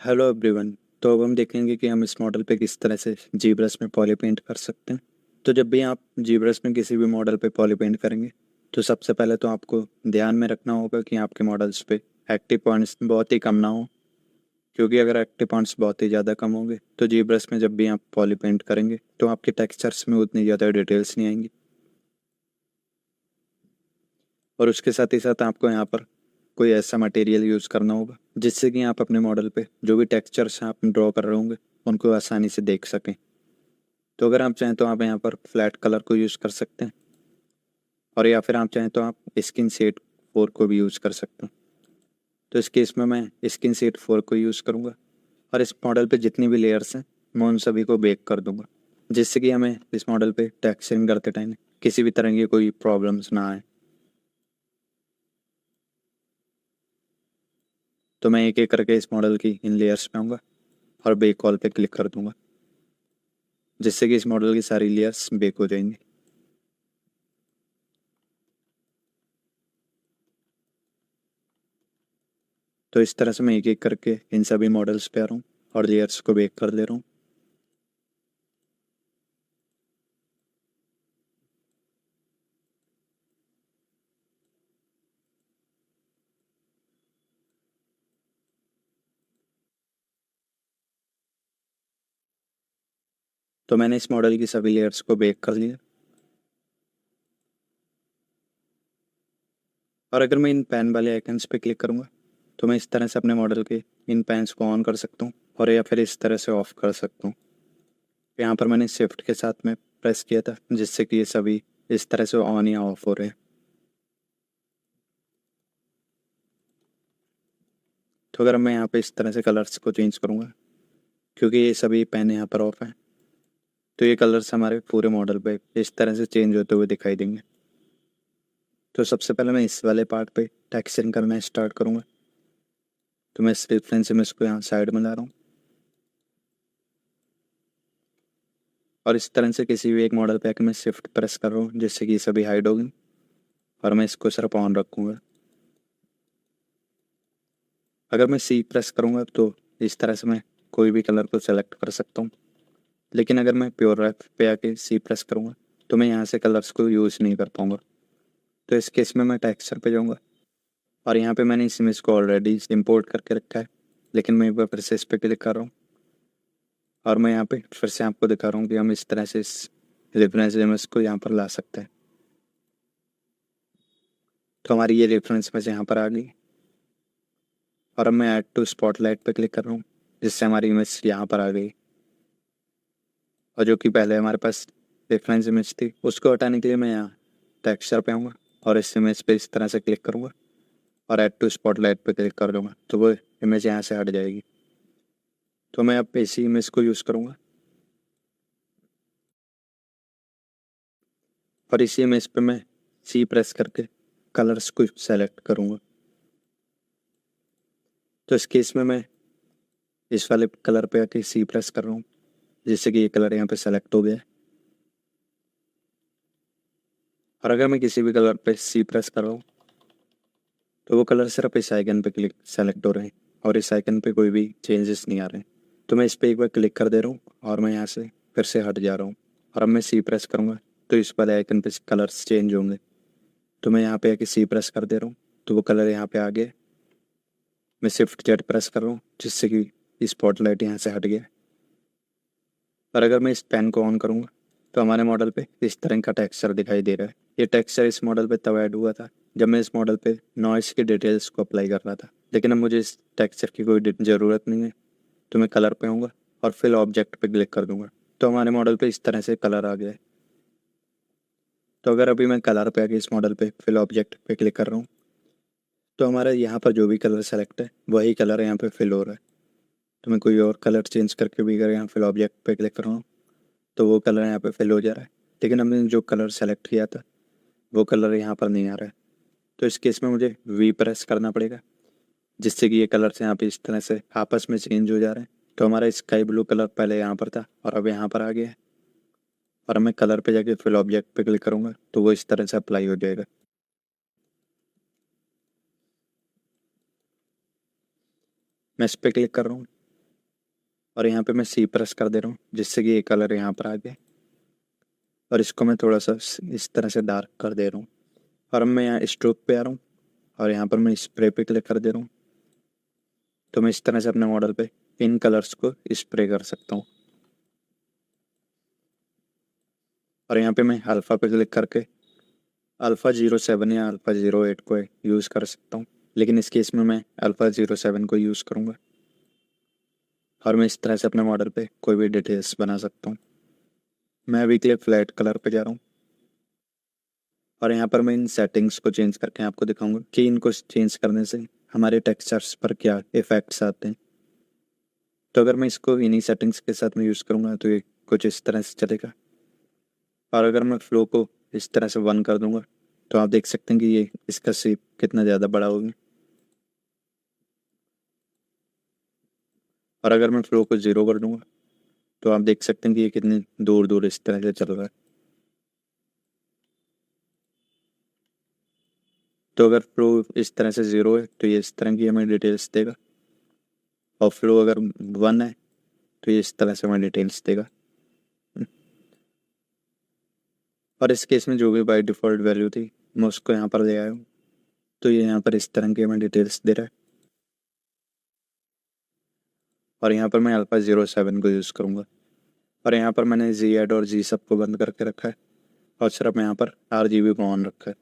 Hello everyone. तो अब हम देखेंगे कि हम इस मॉडल पे किस तरह से जी ब्रश में पॉली पेंट कर सकते हैं। तो जब भी आप जी ब्रश में किसी भी मॉडल पे पॉली पेंट करेंगे तो सबसे पहले तो आपको ध्यान में रखना होगा कि आपके मॉडल्स पे एक्टिव पॉइंट्स बहुत ही कम ना हो, क्योंकि अगर एक्टिव पॉइंट्स बहुत ही ज़्यादा कम होंगे तो जी ब्रश में जब भी आप पॉली पेंट करेंगे तो आपके टेक्सचर्स में उतनी ज़्यादा डिटेल्स नहीं आएंगी। और उसके साथ ही साथ आपको यहाँ पर कोई ऐसा मटेरियल यूज़ करना होगा जिससे कि आप अपने मॉडल पे जो भी टेक्सचर्स आप ड्रॉ कर रहे होंगे उनको आसानी से देख सकें। तो अगर आप चाहें तो आप यहाँ पर फ्लैट कलर को यूज़ कर सकते हैं, और या फिर आप चाहें तो आप स्किन शेड 4 को भी यूज़ कर सकते हैं। तो इस केस में मैं स्किन शेड 4 को यूज़ करूँगा, और इस मॉडल पे जितनी भी लेयर्स हैं मैं उन सभी को बेक कर दूंगा, जिससे कि हमें इस मॉडल पे टेक्सचरिंग करते टाइम किसी भी तरह की कोई प्रॉब्लम्स ना आए। तो मैं एक एक करके इस मॉडल की इन लेयर्स पे आऊँगा और बेक ऑल पे क्लिक कर दूंगा, जिससे कि इस मॉडल की सारी लेयर्स बेक हो जाएंगी। तो इस तरह से मैं एक एक करके इन सभी मॉडल्स पे आ रहा हूँ और लेयर्स को बेक कर ले रहा हूँ। तो मैंने इस मॉडल की सभी लेयर्स को बेक कर लिया, और अगर मैं इन पैन वाले आइकन्स पे क्लिक करूँगा तो मैं इस तरह से अपने मॉडल के इन पैन्स को ऑन कर सकता हूँ, और या फिर इस तरह से ऑफ कर सकता हूँ। यहाँ पर मैंने शिफ्ट के साथ में प्रेस किया था, जिससे कि ये सभी इस तरह से ऑन या ऑफ हो रहे हैं। तो अगर मैं यहाँ पे इस तरह से कलर्स को चेंज करूँगा, क्योंकि ये सभी पैन यहाँ पर ऑफ हैं, तो ये कलर्स हमारे पूरे मॉडल पे इस तरह से चेंज होते हुए दिखाई देंगे। तो सबसे पहले मैं इस वाले पार्ट पे टेक्सचरिंग करना स्टार्ट करूँगा। तो मैं इस रेफरेंस में इसको यहाँ साइड में ला रहा हूँ, और इस तरह से किसी भी एक मॉडल पे आके मैं शिफ्ट प्रेस कर रहा हूँ, जिससे कि ये सभी हाइड होगी, और मैं इसको सिर्फ ऑन रखूँगा। अगर मैं सी प्रेस करूँगा तो इस तरह से मैं कोई भी कलर को सेलेक्ट कर सकता हूँ, लेकिन अगर मैं प्योर रैप पे आके सी प्रेस करूँगा तो मैं यहाँ से कलर्स को यूज़ नहीं कर पाऊँगा। तो इस केस में मैं टेक्सचर पे जाऊँगा, और यहाँ पे मैंने इस इमेज को ऑलरेडी इंपोर्ट करके रखा है, लेकिन मैं एक बार फिर से इस पर क्लिक कर रहा हूँ, और मैं यहाँ पे फिर से आपको दिखा रहा हूँ कि हम इस तरह से इस रेफरेंस इमेज को यहाँ पर ला सकते हैं। तो हमारी ये रेफरेंस इमेज यहाँ पर आ गई, और अब मैं ऐड टू स्पॉटलाइट पे क्लिक कर रहा हूँ, जिससे हमारी इमेज यहाँ पर आ गई। और जो कि पहले हमारे पास रेफरेंस इमेज थी उसको हटाने के लिए मैं यहाँ टेक्सचर पे आऊँगा, और इस इमेज पे इस तरह से क्लिक करूँगा और ऐड टू स्पॉटलाइट पे क्लिक कर दूँगा, तो वो इमेज यहाँ से हट जाएगी। तो मैं अब इसी इमेज को यूज़ करूँगा, और इसी इमेज पे मैं सी प्रेस करके कलर्स को सेलेक्ट करूँगा। तो इस केस में मैं इस वाले कलर पे आके सी प्रेस कर रहा हूँ, जिससे कि ये कलर यहाँ पे सेलेक्ट हो गया है। और अगर मैं किसी भी कलर पे सी प्रेस कर रहा हूँ तो वो कलर सिर्फ इस आइकन पे क्लिक सेलेक्ट हो रहे हैं, और इस आइकन पे कोई भी चेंजेस नहीं आ रहे हैं। तो मैं इस पर एक बार क्लिक कर दे रहा हूँ, और मैं यहाँ से फिर से हट जा रहा हूँ, और अब मैं सी प्रेस करूँगा तो इस वाले आइकन पे कलर्स चेंज होंगे। तो मैं यहाँ पे आके सी प्रेस कर दे रहा हूँ, तो वो कलर यहाँ पे आ गया। मैं शिफ्ट जेड प्रेस कर रहा हूँ, जिससे कि स्पॉटलाइट यहाँ से हट गया। और अगर मैं इस पेन को ऑन करूँगा तो हमारे मॉडल पे इस तरह का टेक्सचर दिखाई दे रहा है। ये टेक्सचर इस मॉडल पे तब ऐड हुआ था जब मैं इस मॉडल पे नॉइस की डिटेल्स को अप्लाई कर रहा था, लेकिन अब मुझे इस टेक्सचर की कोई ज़रूरत नहीं है। तो मैं कलर पे आऊँगा और फिल ऑब्जेक्ट पे क्लिक कर दूंगा, तो हमारे मॉडल पे इस तरह से कलर आ गया है। तो अगर अभी मैं कलर पे आके इस मॉडल पे फिल ऑब्जेक्ट पे क्लिक कर रहा हूँ तो हमारा यहाँ पर जो भी कलर सेलेक्ट है वही कलर यहाँ पे फिल हो रहा है। तो मैं कोई और कलर चेंज करके भी अगर यहाँ फिल ऑब्जेक्ट पे क्लिक कर रहा हूँ तो वो कलर यहाँ पे फिल हो जा रहा है, लेकिन हमने जो कलर सेलेक्ट किया था वो कलर यहाँ पर नहीं आ रहा है। तो इस केस में मुझे वी प्रेस करना पड़ेगा, जिससे कि ये कलर्स यहाँ पे इस तरह से आपस में चेंज हो जा रहे हैं। तो हमारा स्काई ब्लू कलर पहले यहाँ पर था और अब यहाँ पर आ गया है, और मैं कलर पे जाके फिल ऑब्जेक्ट पे क्लिक करूँगा तो वो इस तरह से अप्लाई हो जाएगा। मैं इस पर क्लिक कर रहा हूँ, और यहाँ पे मैं सी प्रेस कर दे रहा हूँ जिससे कि ये कलर यहाँ पर आ गया, और इसको मैं थोड़ा सा इस तरह से डार्क कर दे रहा हूँ। और अब मैं यहाँ स्ट्रोक पे आ रहा हूँ और यहाँ पर मैं स्प्रे पे क्लिक कर दे रहा हूँ। तो मैं इस तरह से अपने मॉडल पे इन कलर्स को स्प्रे कर सकता हूँ। और यहाँ पे मैं अल्फ़ा पे क्लिक करके अल्फ़ा 07 या अल्फ़ा 08 को यूज़ कर सकता हूँ, लेकिन इस केस में मैं अल्फ़ा 07 को यूज़ करूँगा। और मैं इस तरह से अपने मॉडल पे कोई भी डिटेल्स बना सकता हूँ। मैं अभी के लिए फ्लैट कलर पे जा रहा हूँ और यहाँ पर मैं इन सेटिंग्स को चेंज करके आपको दिखाऊंगा कि इनको चेंज करने से हमारे टेक्सचर्स पर क्या इफ़ेक्ट्स आते हैं। तो अगर मैं इसको इन्हीं सेटिंग्स के साथ में यूज़ करूँगा तो ये कुछ इस तरह से चलेगा। और अगर मैं फ्लो को इस तरह से 1 कर दूंगा तो आप देख सकते हैं कि ये इसका शेप कितना ज़्यादा बड़ा होगा। और अगर मैं फ्लो को 0 कर दूंगा तो आप देख सकते हैं कि ये कितनी दूर दूर इस तरह से चल रहा है। तो अगर फ्लो इस तरह से 0 है तो ये इस तरह की हमें डिटेल्स देगा, और फ्लो अगर 1 है तो ये इस तरह से हमें डिटेल्स देगा। और इस केस में जो भी बाय डिफ़ॉल्ट वैल्यू थी मैं उसको यहाँ पर ले आया हूँ, तो ये यहाँ पर इस तरह की हमें डिटेल्स दे रहा है। और यहाँ पर मैं अल्फ़ा 07 को यूज़ करूँगा और यहाँ पर मैंने जी एड और जी सब को बंद करके रखा है और सिर्फ यहाँ पर RGB को ऑन रखा है।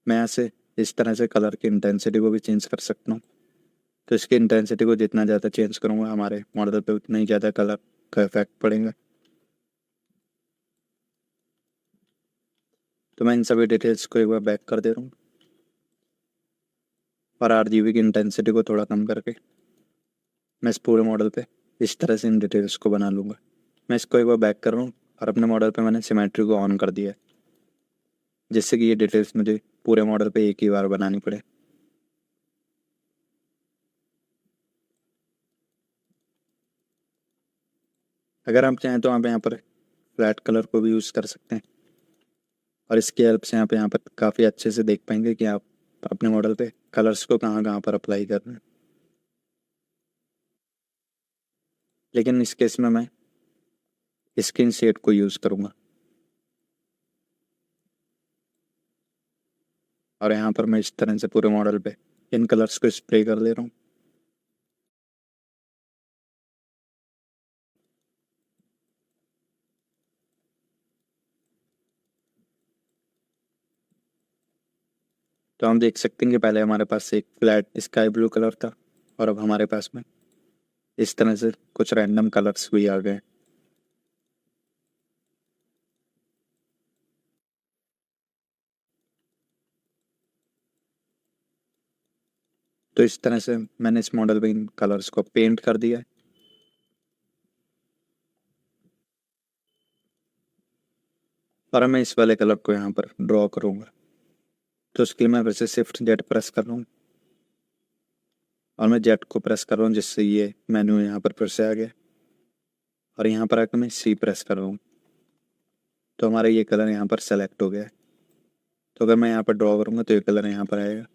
मैं यहाँ से इस तरह से कलर की इंटेंसिटी को भी चेंज कर सकता हूँ। तो इसकी इंटेंसिटी को जितना ज़्यादा चेंज करूँगा हमारे मॉडल पे उतना ही ज़्यादा कलर का इफेक्ट पड़ेगा। तो मैं इन सभी डिटेल्स को एक बार बैक कर दे रहा हूँ और RGB की इंटेंसिटी को थोड़ा कम करके मैं इस पूरे मॉडल पे इस तरह से इन डिटेल्स को बना लूँगा। मैं इसको एक बार बैक कर रहा हूँ और अपने मॉडल पे मैंने सिमेट्री को ऑन कर दिया है, जिससे कि ये डिटेल्स मुझे पूरे मॉडल पे एक ही बार बनानी पड़े। अगर आप चाहें तो आप यहाँ पर फ्लैट कलर को भी यूज़ कर सकते हैं और इसकी हेल्प से आप यहाँ पर काफ़ी अच्छे से देख पाएंगे कि आप अपने मॉडल पे कलर्स को कहाँ कहाँ पर अप्लाई कर रहे हैं। लेकिन इस केस में मैं स्किन शेड को यूज़ करूँगा और यहाँ पर मैं इस तरह से पूरे मॉडल पे इन कलर्स को स्प्रे कर ले रहा हूँ। तो हम देख सकते हैं कि पहले हमारे पास एक फ्लैट स्काई ब्लू कलर था और अब हमारे पास में इस तरह से कुछ रैंडम कलर्स भी आ गए। तो इस तरह से मैंने इस मॉडल पे इन कलर्स को पेंट कर दिया है। और मैं इस वाले कलर को यहाँ पर ड्रॉ करूँगा। तो उसके लिए मैं फिर से शिफ्ट जेड प्रेस कर रहा हूँ और मैं जेड को प्रेस कर रहा हूँ जिससे ये मेन्यू यहाँ पर फिर से आ गया। और यहाँ पर आकर मैं सी प्रेस कर रहा हूँ तो हमारा ये कलर यहाँ पर सेलेक्ट हो गया है। तो अगर मैं यहाँ पर ड्रॉ करूँगा तो ये कलर यहाँ पर आएगा।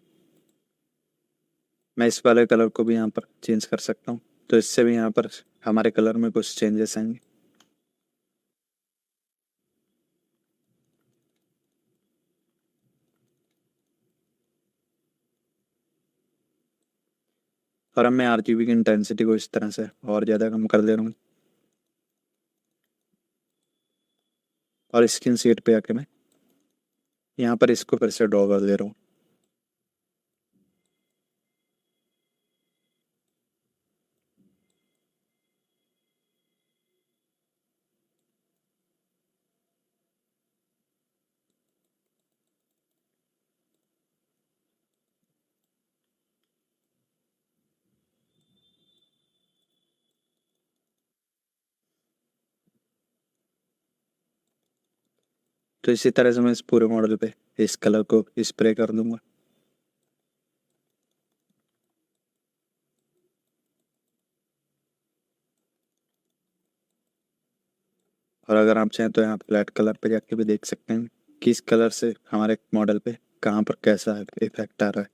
मैं इस वाले कलर को भी यहाँ पर चेंज कर सकता हूँ, तो इससे भी यहाँ पर हमारे कलर में कुछ चेंजेस आएंगे। और अब मैं RGB की इंटेंसिटी को इस तरह से और ज़्यादा कम कर दे रहा हूँ और स्किन शेड पे आके मैं यहाँ पर इसको फिर से ड्रॉ कर दे रहा हूँ। तो इसी तरह से मैं इस पूरे मॉडल पे इस कलर को स्प्रे कर दूंगा। और अगर आप चाहें तो यहाँ फ्लैट कलर पे जाके भी देख सकते हैं कि इस कलर से हमारे मॉडल पे कहाँ पर कैसा इफेक्ट आ रहा है।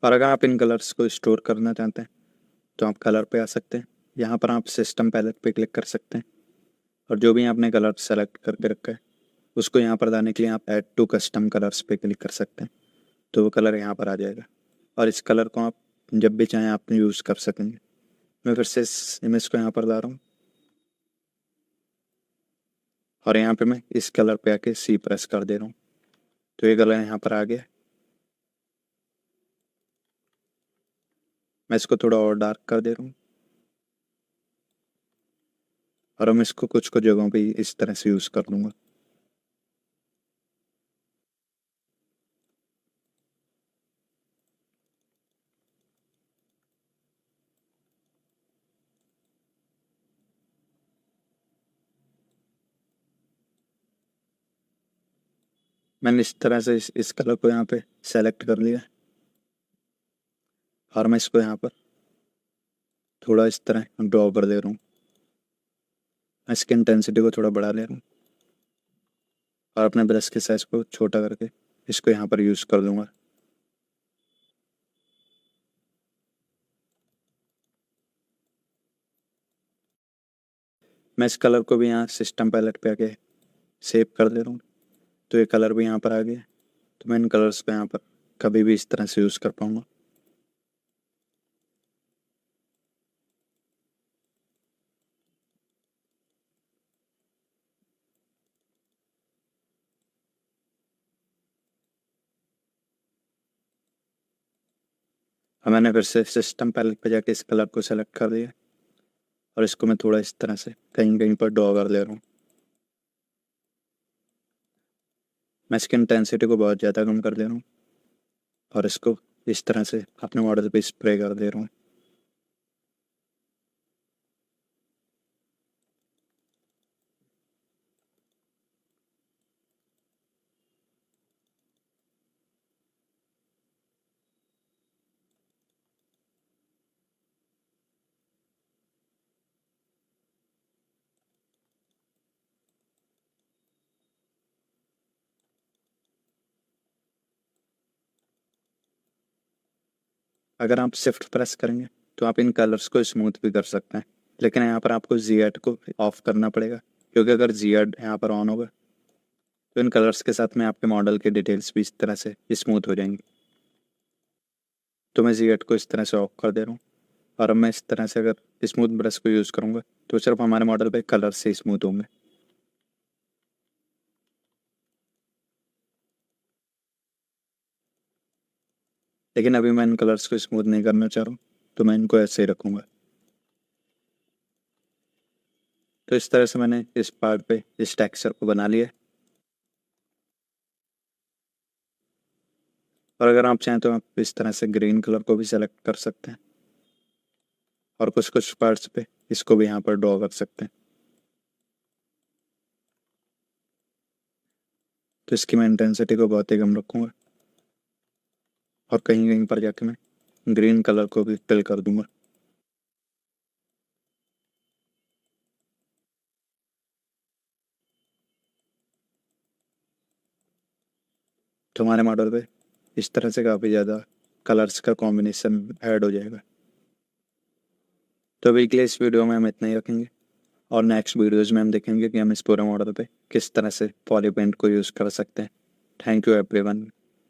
और अगर आप इन कलर्स को स्टोर करना चाहते हैं तो आप कलर पे आ सकते हैं। यहाँ पर आप सिस्टम पैलेट पे क्लिक कर सकते हैं और जो भी आपने कलर सेलेक्ट करके रखा है उसको यहाँ पर लाने के लिए आप ऐड टू कस्टम कलर्स पे क्लिक कर सकते हैं, तो वो कलर यहाँ पर आ जाएगा और इस कलर को आप जब भी चाहें आप यूज़ कर सकेंगे। मैं फिर से इस इमेज को यहाँ पर ला रहा हूँ और यहाँ पे मैं इस कलर पे आके सी प्रेस कर दे रहा हूँ, तो ये कलर यहाँ पर आ गया। मैं इसको थोड़ा और डार्क कर दे रहा हूँ और हम इसको कुछ कुछ जगहों पे इस तरह से यूज़ कर लूँगा। मैंने इस तरह से इस कलर को यहाँ पे सेलेक्ट कर लिया और मैं इसको यहाँ पर थोड़ा इस तरह ड्रॉ कर दे रहा हूँ। मैं इसकी इंटेंसिटी को थोड़ा बढ़ा ले रहा हूँ और अपने ब्रश के साइज को छोटा करके इसको यहाँ पर यूज़ कर लूँगा। मैं इस कलर को भी यहाँ सिस्टम पैलेट पे आके सेव कर दे रहा हूँ, तो ये कलर भी यहाँ पर आ गया। तो मैं इन कलर्स को यहाँ पर कभी भी इस तरह से यूज़ कर पाऊँगा। और मैंने फिर से सिस्टम पैलेट पे जाके इस कलर को सेलेक्ट कर दिया और इसको मैं थोड़ा इस तरह से कहीं कहीं पर ड्रॉ कर ले रहा हूँ। मैं इसकी इंटेंसिटी को बहुत ज़्यादा कम कर दे रहा हूँ और इसको इस तरह से अपने मॉडल पे स्प्रे कर दे रहा हूँ। अगर आप शिफ्ट प्रेस करेंगे तो आप इन कलर्स को स्मूथ भी कर सकते हैं, लेकिन यहाँ पर आपको Z को ऑफ करना पड़ेगा, क्योंकि अगर Z यहाँ पर ऑन होगा तो इन कलर्स के साथ में आपके मॉडल के डिटेल्स भी इस तरह से स्मूथ हो जाएंगी। तो मैं Z को इस तरह से ऑफ कर दे रहा हूँ और अब मैं इस तरह से अगर स्मूथ ब्रश को यूज़ करूँगा तो सिर्फ हमारे मॉडल पे कलर से स्मूथ होंगे। लेकिन अभी मैं इन कलर्स को स्मूथ नहीं करना चाह रहा हूँ, तो मैं इनको ऐसे ही रखूँगा। तो इस तरह से मैंने इस पार्ट पे इस टेक्सचर को बना लिया। और अगर आप चाहें तो आप इस तरह से ग्रीन कलर को भी सेलेक्ट कर सकते हैं और कुछ कुछ पार्ट्स पे इसको भी यहाँ पर ड्रॉ कर सकते हैं। तो इसकी मैं इंटेंसिटी को बहुत ही कम रखूँगा और कहीं कहीं पर जाके मैं ग्रीन कलर को भी फिल कर दूंगा। तो हमारे मॉडल पे इस तरह से काफ़ी ज़्यादा कलर्स का कॉम्बिनेशन ऐड हो जाएगा। तो अभी के लिए इस वीडियो में हम इतना ही रखेंगे और नेक्स्ट वीडियोज़ में हम देखेंगे कि हम इस पूरे मॉडल पे किस तरह से पॉली पेंट को यूज़ कर सकते हैं। Thank you everyone.